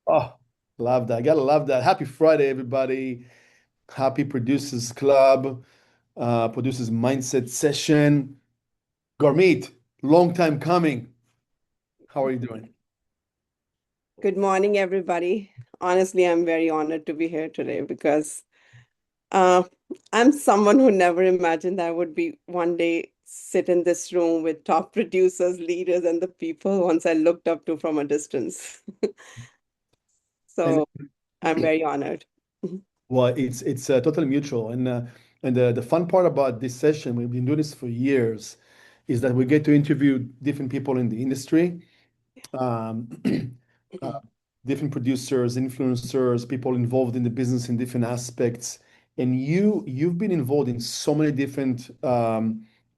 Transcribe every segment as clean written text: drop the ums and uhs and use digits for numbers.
Oh, love that. Gotta love that. Happy Friday, everybody. Happy Producers Club, Producers Mindset Session. Gurmeet, long time coming. How are you doing? Good morning, everybody. Honestly, I'm very honored to be here today because uh, I'm someone who never imagined I would be one day sit in this room with top producers, leaders, and the people once I looked up to from a distance. And So I'm very honored. well, it's totally mutual. And the fun part about this session, we've been doing this for years, is that we get to interview different people in the industry. Um, uh, different producers, influencers, people involved in the business in different aspects. And you've been involved in so many different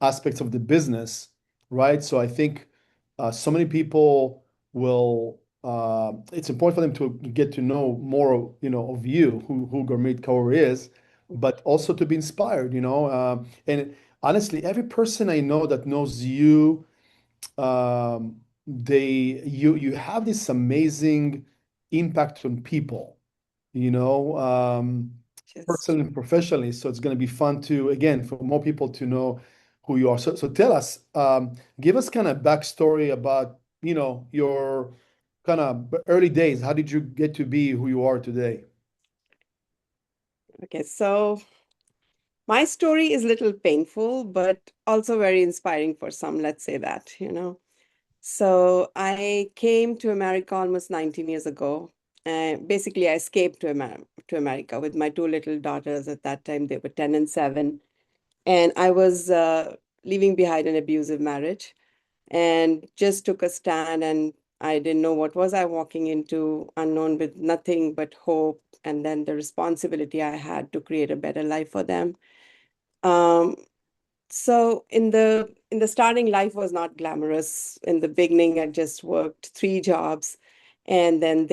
aspects of the business, right? So I think so many people will. It's important for them to get to know more, of you, who Gurmeet Kaur is, but also to be inspired, And honestly, every person I know that knows you you have this amazing impact on people, you know, um, Just personally and professionally. So it's going to be fun to, again, for more people to know who you are. So tell us, give us kind of backstory about, your kind of early days. How did you get to be who you are today? okay. So my story is a little painful, but also very inspiring for some, let's say that. So I came to America almost 19 years ago. Basically, I escaped to America with my two little daughters. At that time, they were 10 and 7. And I was leaving behind an abusive marriage and just took a stand. And I didn't know what was I walking into, unknown with nothing but hope. And then the responsibility I had to create a better life for them. Um, so in the starting, life was not glamorous. In the beginning, I just worked 3 jobs, and then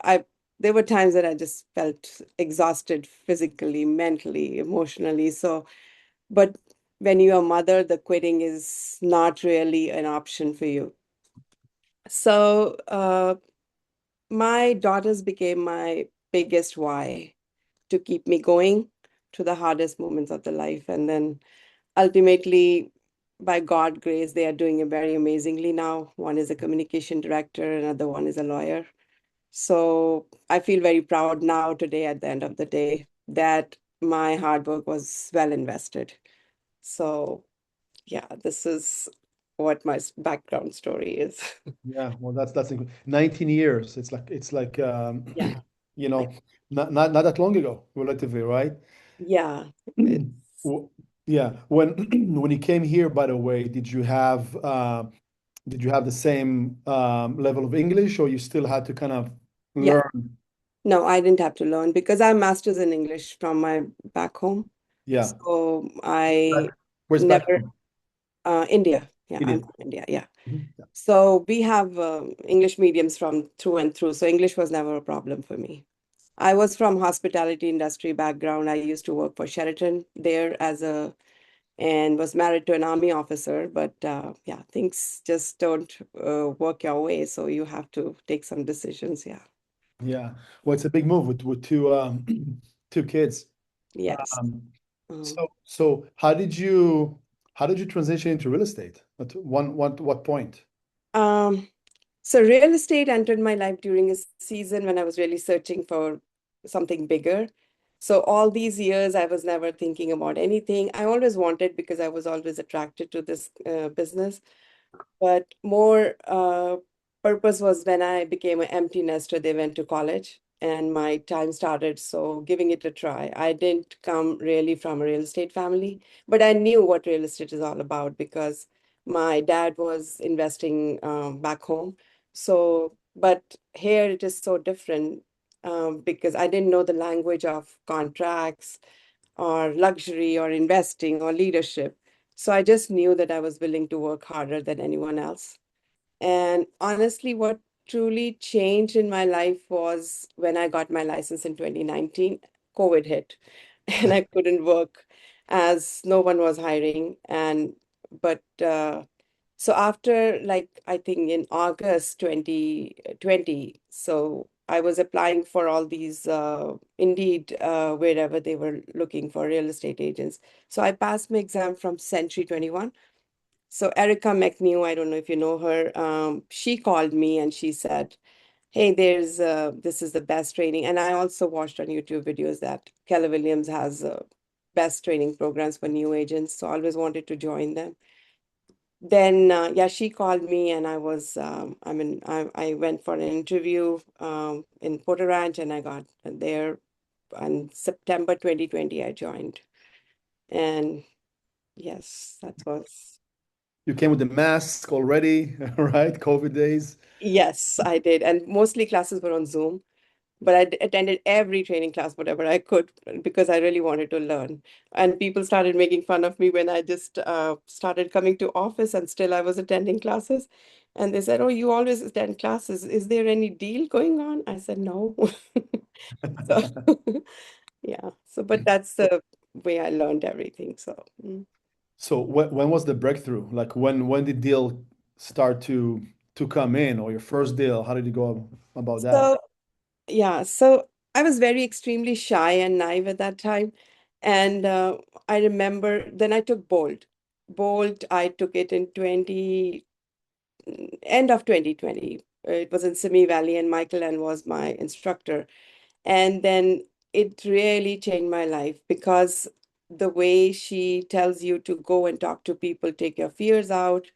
I there were times that I just felt exhausted physically, mentally, emotionally. So, but when you're a mother, the quitting is not really an option for you. So, my daughters became my biggest why to keep me going to the hardest moments of the life, and then ultimately, by God grace, they are doing it very amazingly now. One is a communication director, another one is a lawyer. So I feel very proud now, today, at the end of the day, that my hard work was well invested. So, yeah, this is what my background story is. Yeah, well, that's 19 years. It's like Yeah, you like, know, not that long ago, relatively, right? yeah, it's, W- Yeah. When when you came here, by the way, did you have the same level of English, or you still had to kind of yeah. learn? No, I didn't have to learn because I have masters in English from my back home. Yeah. So I Where's back never home? India. Yeah, I'm India. from India. Yeah. Mhm. Yeah. So we have English mediums from through and through. So English was never a problem for me. I was from hospitality industry background. I used to work for Sheraton there and was married to an army officer. But yeah, things just don't work your way. So you have to take some decisions. Yeah. Yeah. Well, it's a big move with two two kids. Yes. Um, Um, so how did you transition into real estate? What point? um, So real estate entered my life during a season when I was really searching for something bigger. So all these years, I was never thinking about anything. I always wanted because I was always attracted to this business. But more purpose was when I became an empty nester. They went to college and my time started. So giving it a try. I didn't come really from a real estate family, but I knew what real estate is all about because my dad was investing back home. So, but here it is so different because I didn't know the language of contracts or luxury or investing or leadership. So I just knew that I was willing to work harder than anyone else. And honestly, what truly changed in my life was when I got my license in 2019, COVID hit and I couldn't work as no one was hiring. But So after, like, I think in August 2020, so I was applying for all these Indeed, wherever they were looking for real estate agents. So I passed my exam from Century 21. So Erica McNew, I don't know if you know her, she called me and she said, hey, this is the best training. And I also watched on YouTube videos that Keller Williams has best training programs for new agents. So I always wanted to join them. Then, yeah, she called me and I went for an interview in Porter Ranch and I got there on September 2020, I joined. And yes, that was, You came with the mask already, right? COVID days. yes, I did. And mostly classes were on Zoom. But attended every training class, whatever I could, because I really wanted to learn. And people started making fun of me when I just started coming to office and still I was attending classes. And they said, oh, you always attend classes. Is there any deal going on? I said, no. So, yeah. So, but that's the way I learned everything. So, So when was the breakthrough? Like when did deal start to come in, or your first deal? How did you go about that? so yeah. So I was very extremely shy and naive at that time. And I remember then I took Bold. Bold, I took it in end of 2020. It was in Simi Valley, and Michael Ann was my instructor. And then it really changed my life because the way she tells you to go and talk to people, take your fears out.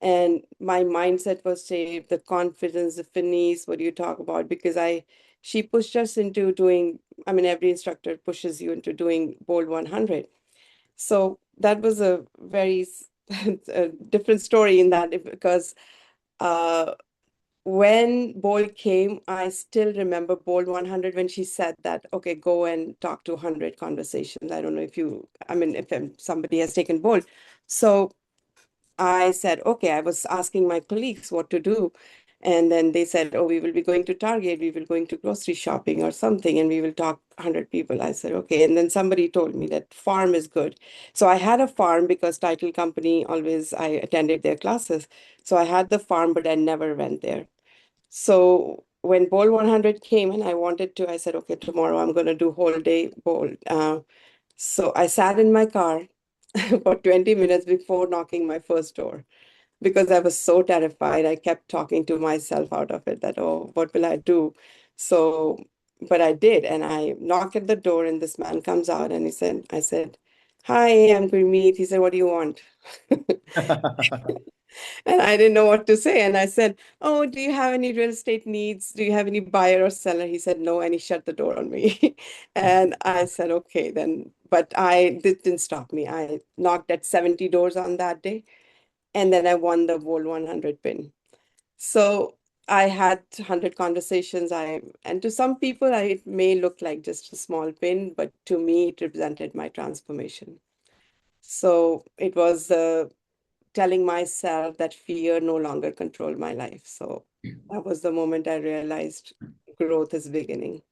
And my mindset was saved, the confidence, the finesse, what do you talk about? Because she pushed us into doing, I mean, every instructor pushes you into doing Bold 100. So that was a very a different story in that because uh, when Bold came, I still remember Bold 100 when she said that, okay, go and talk to 100 conversations. I don't know if somebody has taken Bold. So I said, okay, I was asking my colleagues what to do. And then they said, oh, we will be going to Target, we will going to grocery shopping or something, and we will talk 100 people. I said, okay. And then somebody told me that farm is good. So I had a farm because title company always, I attended their classes. So I had the farm, but I never went there. So when Bold 100 came and I wanted to, I said, okay, tomorrow I'm going to do whole day Bold. So I sat in my car for 20 minutes before knocking my first door because I was so terrified. I kept talking to myself out of it that, oh, what will I do? So, but I did. And I knocked at the door and this man comes out and I said, hi, I'm Gurmeet. He said, what do you want? And I didn't know what to say. And I said, oh, do you have any real estate needs? Do you have any buyer or seller? He said, no. And he shut the door on me. And I said, okay, then. But this didn't stop me. I knocked at 70 doors on that day. And then I won the Bold 100 pin. So I had 100 conversations. And to some people, it may look like just a small pin, but to me, it represented my transformation. So it was telling myself that fear no longer controlled my life. So that was the moment I realized growth is beginning.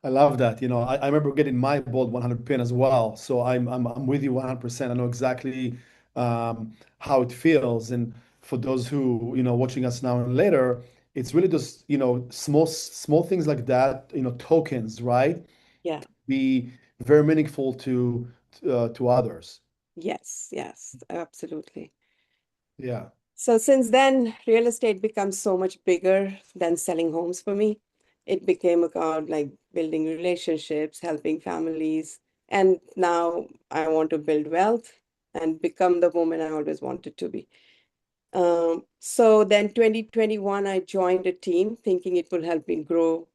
I love that. I remember getting my Bold 100 pin as well. So I'm with you 100%. I know exactly how it feels. And for those who, watching us now and later, it's really just, small things like that, tokens, right? Yeah. Be very meaningful to others. Yes. Yes. Absolutely. Yeah. So since then, real estate becomes so much bigger than selling homes for me. It became about like building relationships, helping families, and now I want to build wealth and become the woman I always wanted to be. So then 2021, I joined a team thinking it will help me grow.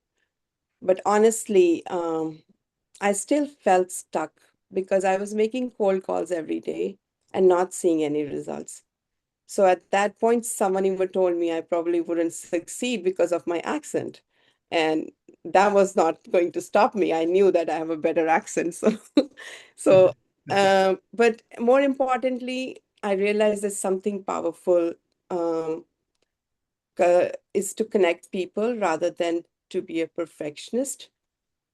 But honestly, I still felt stuck because I was making cold calls every day and not seeing any results. So at that point, someone even told me I probably wouldn't succeed because of my accent. And that was not going to stop me. I knew that I have a better accent. So, so but more importantly, I realized there's something powerful um, is to connect people rather than to be a perfectionist.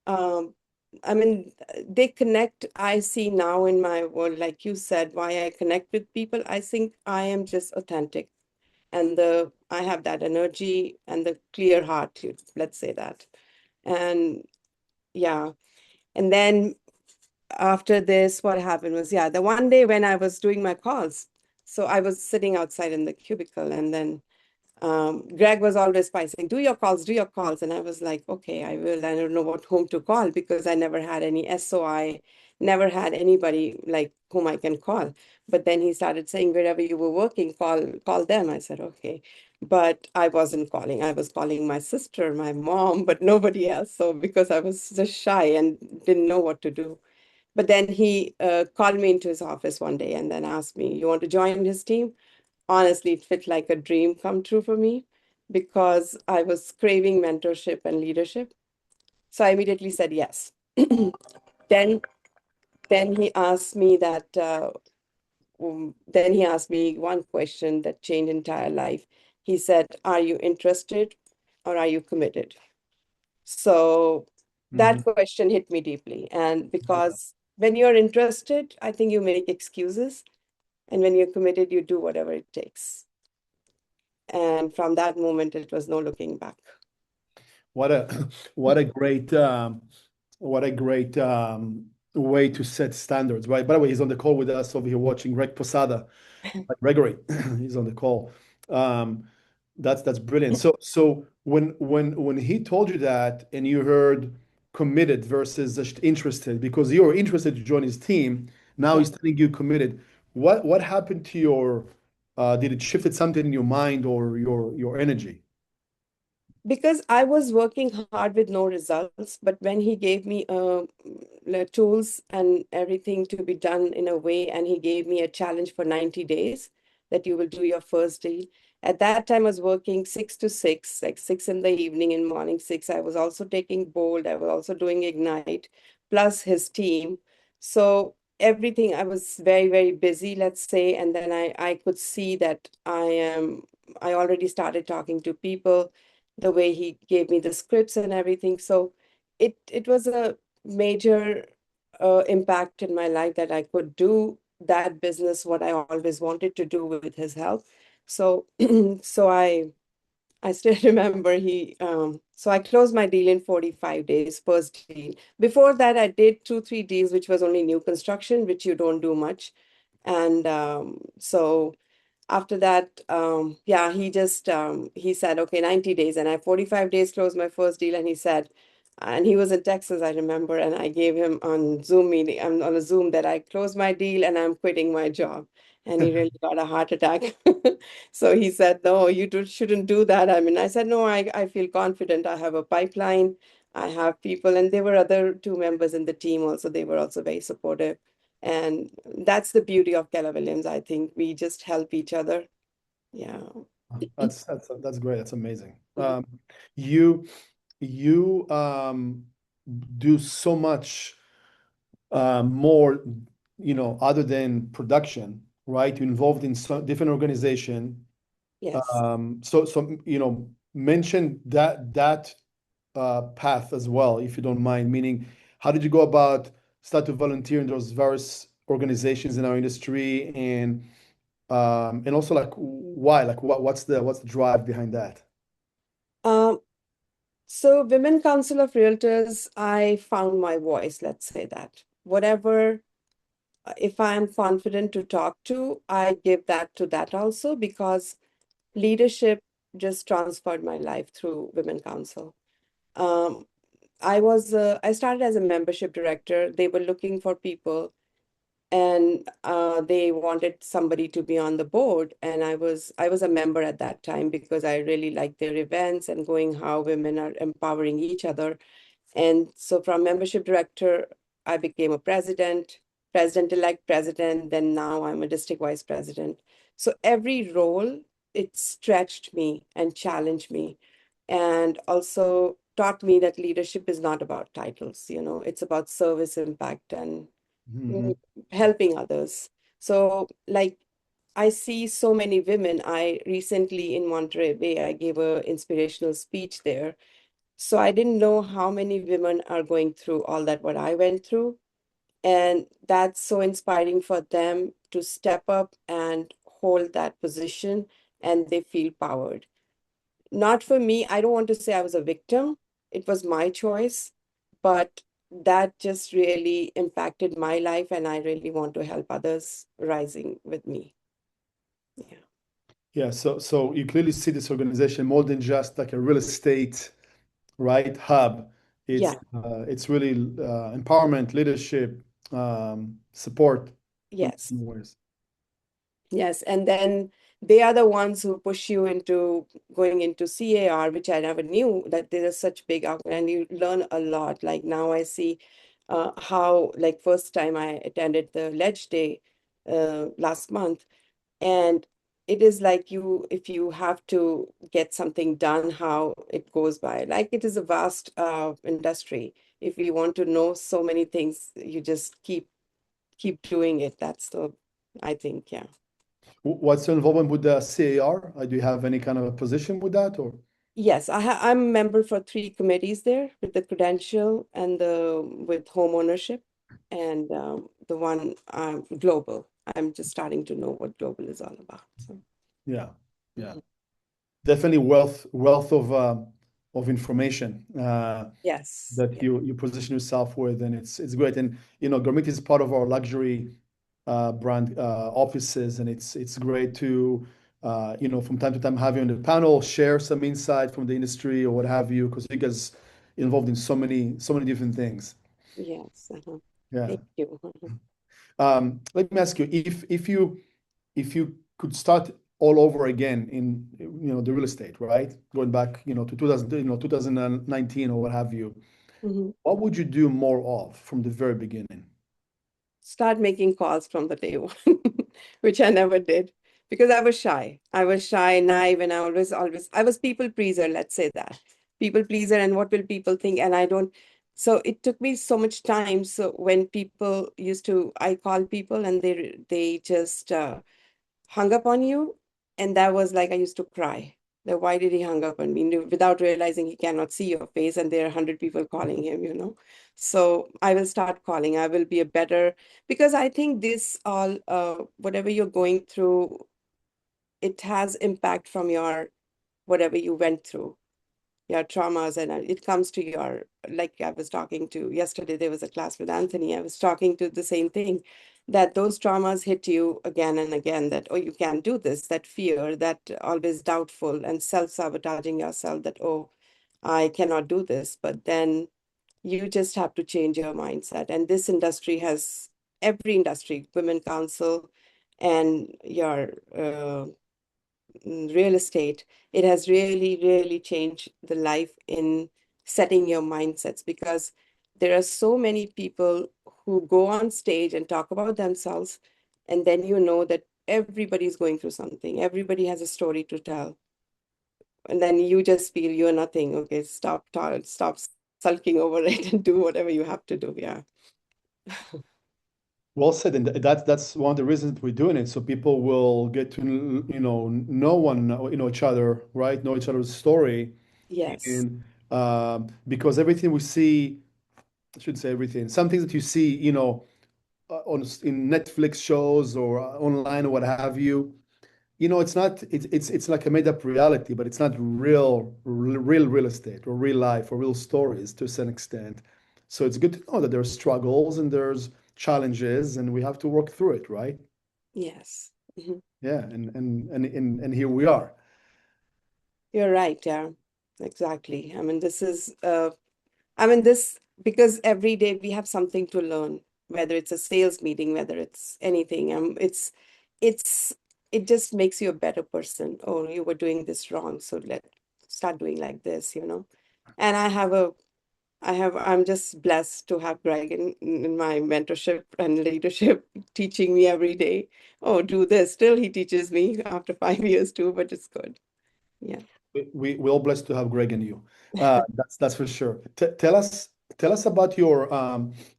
Um, I mean, they connect. I see now in my world, like you said, why I connect with people. I think I am just authentic, and the I have that energy and the clear heart, let's say that. And yeah, and then after this, what happened was, yeah, the one day when I was doing my calls, so I was sitting outside in the cubicle, and then Greg was always by saying, do your calls. And I was like, okay, I will. I don't know what whom to call because I never had any SOI, never had anybody like whom I can call. But then he started saying, wherever you were working, call them. I said, okay. But I wasn't calling. I was calling my sister, my mom, but nobody else. So because I was just shy and didn't know what to do. But then he called me into his office one day and then asked me, you want to join his team? Honestly, it felt like a dream come true for me because I was craving mentorship and leadership. So I immediately said yes. Then, then he asked me that. Then he asked me one question that changed entire life. He said, "Are you interested, or are you committed?" So that Mhm. question hit me deeply, and Yeah. because when you're interested, I think you make excuses, and when you're committed, you do whatever it takes. And from that moment, it was no looking back. What a what a great what a great way to set standards, right? By the way, he's on the call with us over here watching Greg Posada. Gregory, he's on the call. Um, that's brilliant. So when he told you that and you heard committed versus just interested, because you were interested to join his team, now Yeah. he's telling you committed. What happened to your did it shifted something in your mind or your energy? Because I was working hard with no results, but when he gave me the tools and everything to be done in a way, and he gave me a challenge for 90 days that you will do your first deal. At that time, I was working 6 to 6, like 6 in the evening and morning 6. I was also taking bold. I was also doing Ignite, plus his team. So everything, I was very, very busy, let's say. And then I could see that I already started talking to people the way he gave me the scripts and everything. So it was a major impact in my life that I could do that business, what I always wanted to do with his help. So so I still remember so I closed my deal in 45 days, first deal. Before that, I did 2, 3 deals, which was only new construction, which you don't do much. And so after that, yeah, he said, okay, 90 days. And I 45 days closed my first deal. And he said, and he was in Texas, I remember, and I gave him on Zoom meeting, on a Zoom, that I closed my deal and I'm quitting my job. And he really got a heart attack. So he said, no, shouldn't do that. I mean, I said, no, I feel confident. I have a pipeline. I have people. And there were other two members in the team also. They were also very supportive. And that's the beauty of Keller Williams. I think we just help each other. Yeah. That's great. That's amazing. Mhm. You you do so much more, other than production, right? You're involved in so different organization. Yes. So mention that path as well, if you don't mind. Meaning, how did you go about start to volunteer in those various organizations in our industry, and also like why, like what's the drive behind that? Um, so Women Council of Realtors, I found my voice, let's say that. Whatever, if I am confident to talk to, I give that to that also because leadership just transferred my life through Women Council. Um, I started as a membership director. They were looking for people and they wanted somebody to be on the board, and I was a member at that time because I really liked their events and going how women are empowering each other. And so from membership director, I became a president, president-elect president, then now I'm a district vice president. So every role, it stretched me and challenged me and also taught me that leadership is not about titles, it's about service, impact, and Mhm. mm, helping others. So, like, I see so many women. I recently in Monterey Bay, I gave a inspirational speech there, So I didn't know how many women are going through all that what I went through. And that's so inspiring for them to step up and hold that position and they feel powered. Not for me, I don't want to say I was a victim. It was my choice, but that just really impacted my life, and I really want to help others rising with me. Yeah. Yeah, so you clearly see this organization more than just like a real estate, right, hub. Yeah. It's really empowerment, leadership, support Yes. in ways. Yes. And then they are the ones who push you into going into CAR, which I never knew that there is such big out, and you learn a lot. Like now I see how, like, first time I attended the Ledge Day last month. And it is like you, if you have to get something done, how it goes by. Like it is a vast industry. If you want to know so many things, you just keep doing it. That's the, I think, yeah. What's your involvement with the CAR? Do you have any kind of a position with that, or? Yes, I'm a member for three committees there with the credential and the with home ownership and the one global. I'm just starting to know what global is all about. So, Yeah, yeah, mhm. definitely wealth of information Yes, that yeah, you position yourself with, and it's great. And Gurmeet is part of our luxury brand offices, and it's great to from time to time have you on the panel, share some insight from the industry or what have you, because you guys involved in so many different things. yes. Yeah. Thank you. Let me ask you, if you could start all over again in the real estate, right? Going back, to 2000, 2019 or what have you, Mhm. what would you do more of from the very beginning? Start making calls from the day one, which I never did because I was shy. I was shy, naive, and I was people pleaser, let's say that. People pleaser, and what will people think? And I don't, so it took me so much time. So when people used to, I call people and they just hung up on you. And that was like, I used to cry. That why did he hung up on me? Without realizing he cannot see your face and there are 100 people calling him. So I will start calling. I will be a better, because I think this all, whatever you're going through, it has impact from your, whatever you went through, your traumas, and it comes to your, like I was talking to yesterday, there was a class with Anthony. I was talking to the same thing, that those traumas hit you again and again, that, oh, you can't do this, that fear, that always doubtful and self-sabotaging yourself, that, oh, I cannot do this. But then you just have to change your mindset. And this industry has, every industry, Women Council and your real estate, it has really, really changed the life in setting your mindsets, because there are so many people who go on stage and talk about themselves, and then you know that everybody's going through something, everybody has a story to tell, and then you just feel you're nothing. Okay, stop sulking over it and do whatever you have to do. Yeah. Well said, and that's one of the reasons we're doing it, so people will get to know each other, right? Know each other's story, Yes. and because everything we see, I should say everything, some things that you see, in Netflix shows or online or what have you, it's not, it's like a made up reality, but it's not real estate or real life or real stories to some extent. So it's good to know that there's struggles and there's challenges and we have to work through it, right? Yes. Mhm. Yeah, and here we are. You're right. Yeah, exactly. I mean, this is this, because every day we have something to learn, whether it's a sales meeting, whether it's anything. It's it just makes you a better person. Oh, you were doing this wrong, so let start doing like this. And I'm just blessed to have Greg in my mentorship and leadership, teaching me every day. Oh, do this. Still, he teaches me after 5 years too, but it's good. Yeah. We're all blessed to have Greg and you. That's for sure. Tell us about your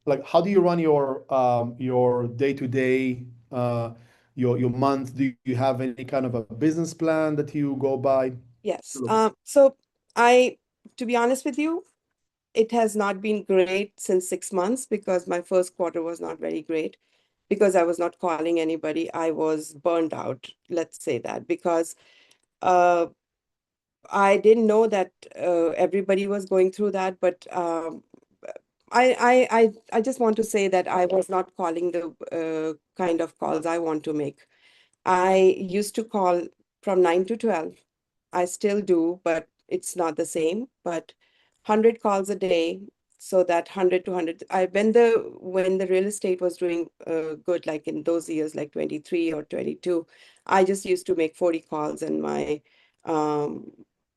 like how do you run your day-to-day your month? Do you have any kind of a business plan that you go by? Yes. So I to be honest with you, it has not been great since 6 months because my first quarter was not very great because I was not calling anybody. I was burned out, let's say that, because uh, I didn't know that everybody was going through that, but I just want to say that I was not calling the kind of calls I want to make. I used to call from 9 to 12. I still do, but it's not the same. But 100 calls a day, so that 100 to 100. I when the real estate was doing good, like in those years, like 23 or 22, I just used to make 40 calls, and my um,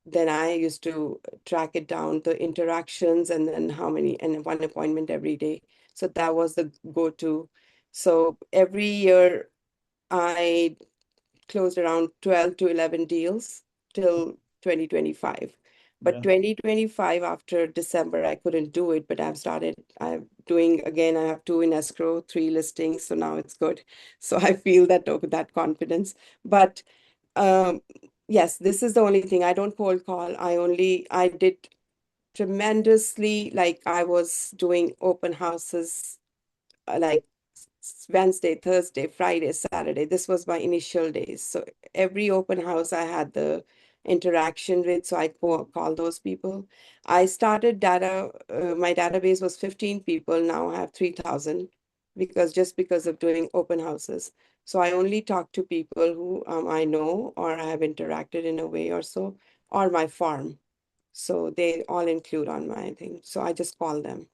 then I used to track it down, the interactions, and then how many, and one appointment every day. So that was the go-to. So every year I closed around 12 to 11 deals till 2025. But Yeah, 2025, after December, I couldn't do it, but I'm doing again, I have two in escrow, three listings, so now it's good. So I feel that confidence. But um, yes, this is the only thing. I don't cold call. I did tremendously, like I was doing open houses like Wednesday, Thursday, Friday, Saturday. This was my initial days. So every open house I had the interaction with, so I call those people. I started my database was 15 people. Now I have 3,000 because of doing open houses. So I only talk to people who I know or I have interacted in a way or so, or my farm. So they all include on my thing. So I just call them.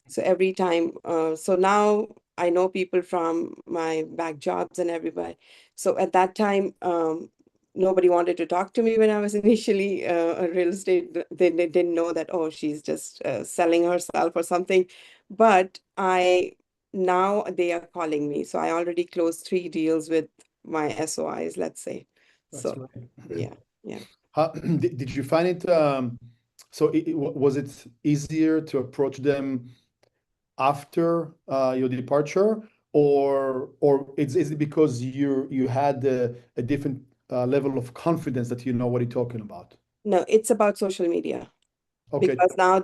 So every time, so now I know people from my back jobs and everybody. So at that time, nobody wanted to talk to me when I was initially a real estate. They didn't know that, oh, she's just selling herself or something. But now they are calling me. So I already closed 3 deals with my SOIs, let's say. that's So great. yeah, yeah. How, did you find it, so was it easier to approach them after your departure, or is it because you had a different level of confidence that you know what you're talking about? No, it's about social media Okay, because more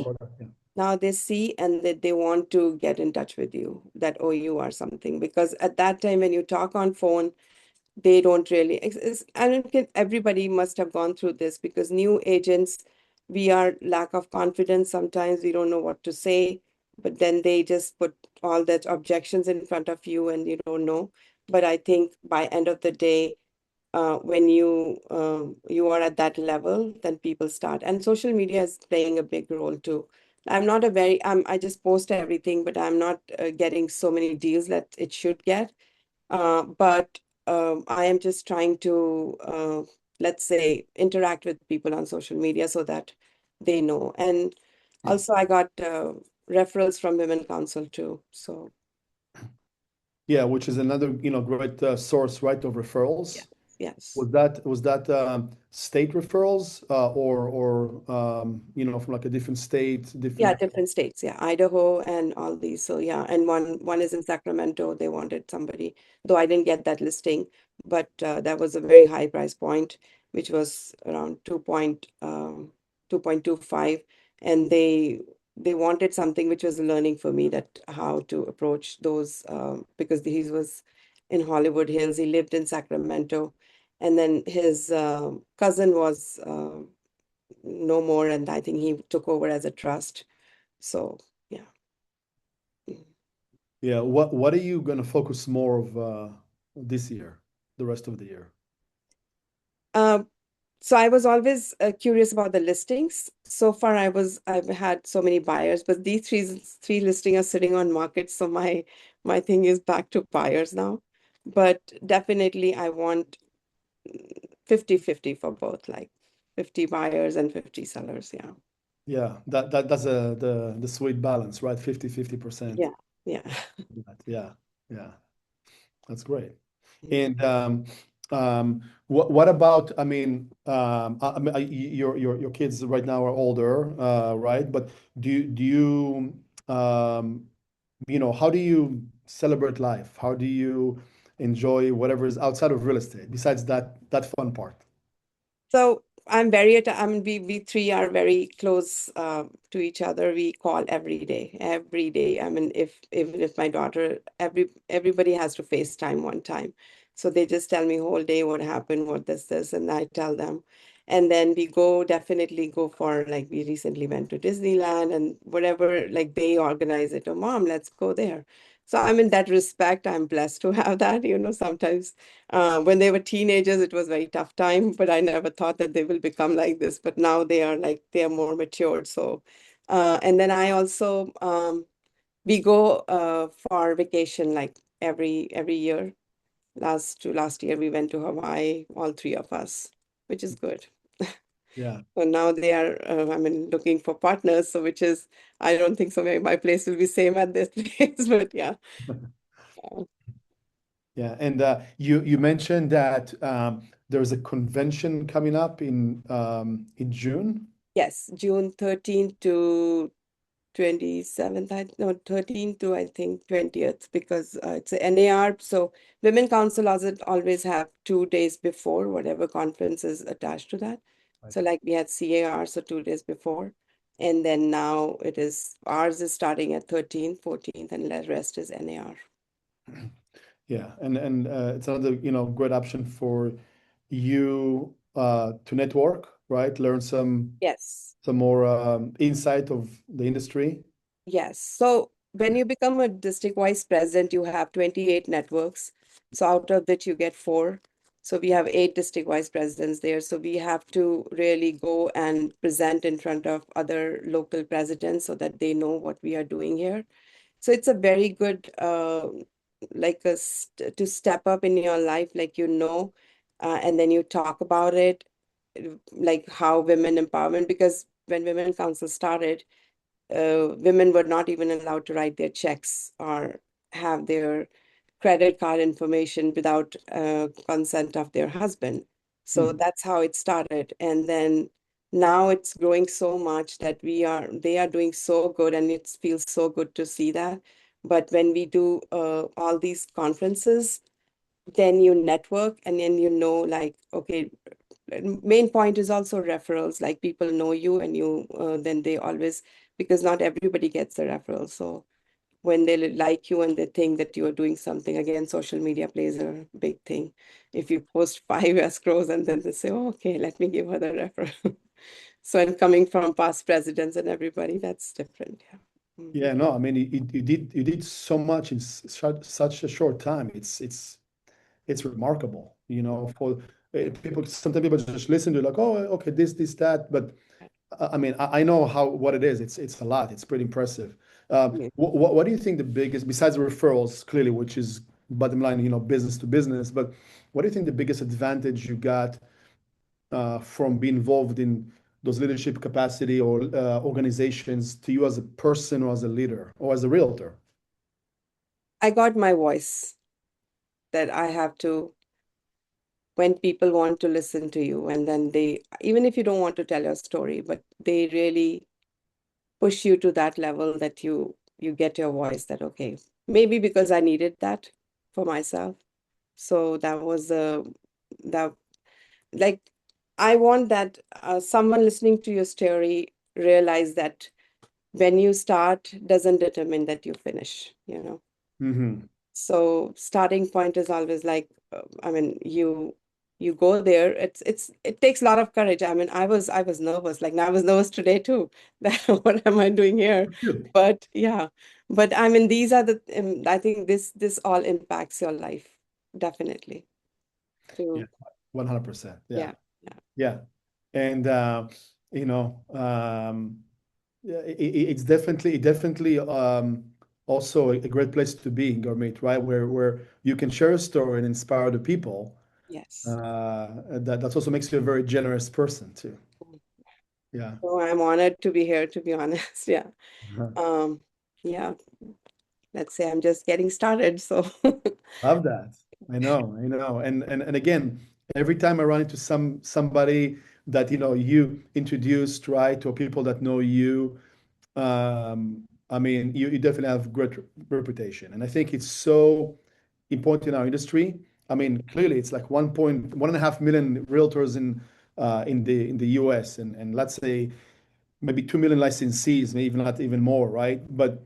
about that. Yeah. now they see and that they want to get in touch with you, that oh, you are something, because at that time when you talk on phone, they don't really I don't think everybody must have gone through this, because new agents, we are lack of confidence, sometimes we don't know what to say, but then they just put all that objections in front of you and you don't know. But I think by end of the day, when you are at that level, then people start. And social media is playing a big role too. I'm not a very I just post everything, but I'm not getting so many deals that it should get. But I am just trying to let's say interact with people on social media so that they know. And also I got referrals from Women Council too. So Yeah, which is another, great source, right, of yes, referrals. yes. Was that state referrals, or from like a different state, Yeah, different? different states. Yeah, Idaho and all these. So yeah, and one is in Sacramento. They wanted somebody, though I didn't get that listing, but that was a very high price point, which was around 2.25, and they wanted something which was a learning for me, that how to approach those because he was in Hollywood Hills. He lived in Sacramento, and then his cousin was no more, and I think he took over as a trust. So yeah. Mm. Yeah, what are you going to focus more of this year, the rest of the year? Um, so I was always curious about the listings. So far, I've had so many buyers, but these three listings are sitting on market. So my thing is back to buyers now. But definitely, I want 50-50 for both, like 50 buyers and 50 sellers. Yeah, Yeah, that's the sweet balance, right? 50-50%. yeah, yeah. Yeah, yeah, that's great. Mm. And what about, your kids right now are older, right? But do you, how do you celebrate life? How do you enjoy whatever is outside of real estate besides that fun part? So I mean, we three are very close to each other. We call every day, every day. I mean, if even if my daughter, everybody has to FaceTime one time. So they just tell me whole day what happened, what this, and I tell them. And then we go definitely go for like we recently went to Disneyland and whatever, like they organize it. Oh, mom, let's go there. So I'm in that respect, I'm blessed to have that. Sometimes when they were teenagers, it was very tough time, but I never thought that they will become like this. But now they are more matured. So, and then I also we go for vacation like every year. Last year we went to Hawaii, all three of us, which is good. Yeah. So now they are, I mean, looking for partners. So which is, I don't think so. Maybe my place will be same at this place, but yeah. Uh, Yeah. And you mentioned that there's a convention coming up in June. Yes, June 13th to 27th, no, 13th to I think 20th, because it's a NAR. So Women Council doesn't always have 2 days before whatever conference is attached to that. Right. So like we had CAR, so 2 days before. And then now ours is starting at 13th, 14th, and the rest is NAR. Yeah, and it's another, great option for you to network, right? Learn Yes. some more insight of the industry. Yes. So when you become a district vice president, you have 28 networks. So out of which you get four. So we have eight district vice presidents there. So we have to really go and present in front of other local presidents so that they know what we are doing here. So it's a very good, like to step up in your life, like and then you talk about it, like how women empowerment, because when Women Council started, women were not even allowed to write their checks or have their credit card information without consent of their husband. So Hmm. that's how it started. And then now it's growing so much that they are doing so good, and it feels so good to see that. But when we do all these conferences, then you network and then like, okay, main point is also referrals, like people know you and then they always, because not everybody gets a referral. So when they like you and they think that you are doing something, again, social media plays a big thing. If you post five escrows and then they say, oh, okay, let me give her the referral. So, and coming from past presidents and everybody, that's different. Yeah. Yeah, no, I mean, you did so much in such a short time. It's remarkable, for people. Sometimes people just listen to like, oh, okay, this, that, but I mean, I know what it is. It's a lot. It's pretty impressive. Yeah. What do you think the biggest, besides the referrals, clearly, which is bottom line, business to business, but what do you think the biggest advantage you got from being involved in those leadership capacity or organizations to you as a person or as a leader or as a realtor? I got my voice that I have to, when people want to listen to you, and then even if you don't want to tell your story, but they really push you to that level that you get your voice, that okay, maybe because I needed that for myself. So that was that like, I want that someone listening to your story realize that when you start doesn't determine that you finish. Hmm. So starting point is always like, I mean, you go there. It takes a lot of courage. I mean, I was nervous. Like, now I was nervous today too. That what am I doing here? Really? But yeah, but I mean, these are I think this all impacts your life definitely. Yeah, To 100%. Yeah. yeah, yeah, Yeah. And you know, yeah, it's definitely also a great place to be in Gurmeet, right? Where you can share a story and inspire the people. yes. That also makes you a very generous person too. Yeah. So I'm honored to be here, to be honest. Yeah. Uh-huh. Um, yeah, let's say I'm just getting started. So Love that. I know, I know. And again, every time I run into somebody that you introduced, right, or people that know you, I mean, you definitely have great reputation, and I think it's so important in our industry. I mean, clearly, it's like 1.5 million realtors in in the US, and let's say maybe 2 million licensees, maybe even not even more, right? But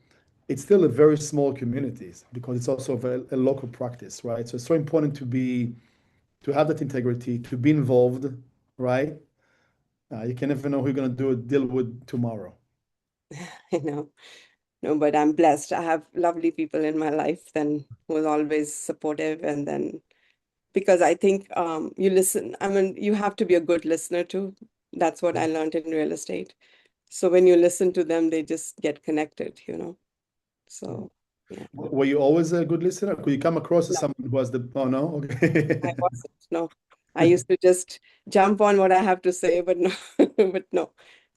it's still a very small communities because it's also a local practice, right? So it's so important to have that integrity, to be involved, right? You can never know who you're going to do a deal with tomorrow. I know. No, but I'm blessed. I have lovely people in my life then who are always supportive. And then because I think you listen, I mean, you have to be a good listener too. That's what I learned in real estate. So when you listen to them, they just get connected, you know. So yeah. Were you always a good listener? Could you come across as No, someone who was the, oh no? I Okay. wasn't. No. I used to just jump on what I have to say, but no, but no.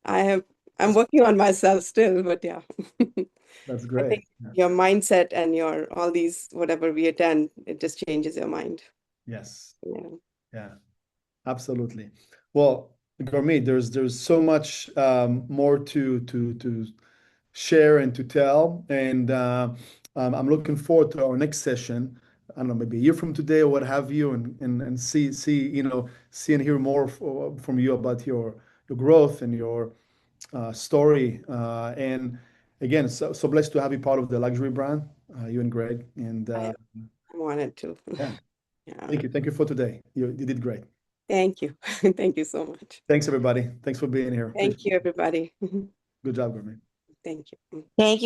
I have I'm That's, working on myself still, but yeah. that's I great. think your mindset and your all these whatever we attend, it just changes your mind. Yes. Yeah. Yeah, absolutely. Well, Gurmeet, there's so much more to share and to tell, and I'm looking forward to our next session. I don't know, maybe a year from today or what have you, and see see and hear more from you about your growth and your story. And again, so blessed to have you part of the luxury brand, you and Greg. And I I wanted to. yeah, Yeah. thank you for today. You did great. Thank you. Thank you so much. Thanks, everybody. Thanks for being here. Thank Appreciate you, it. everybody. Good job, Gurmeet. Thank you. Thank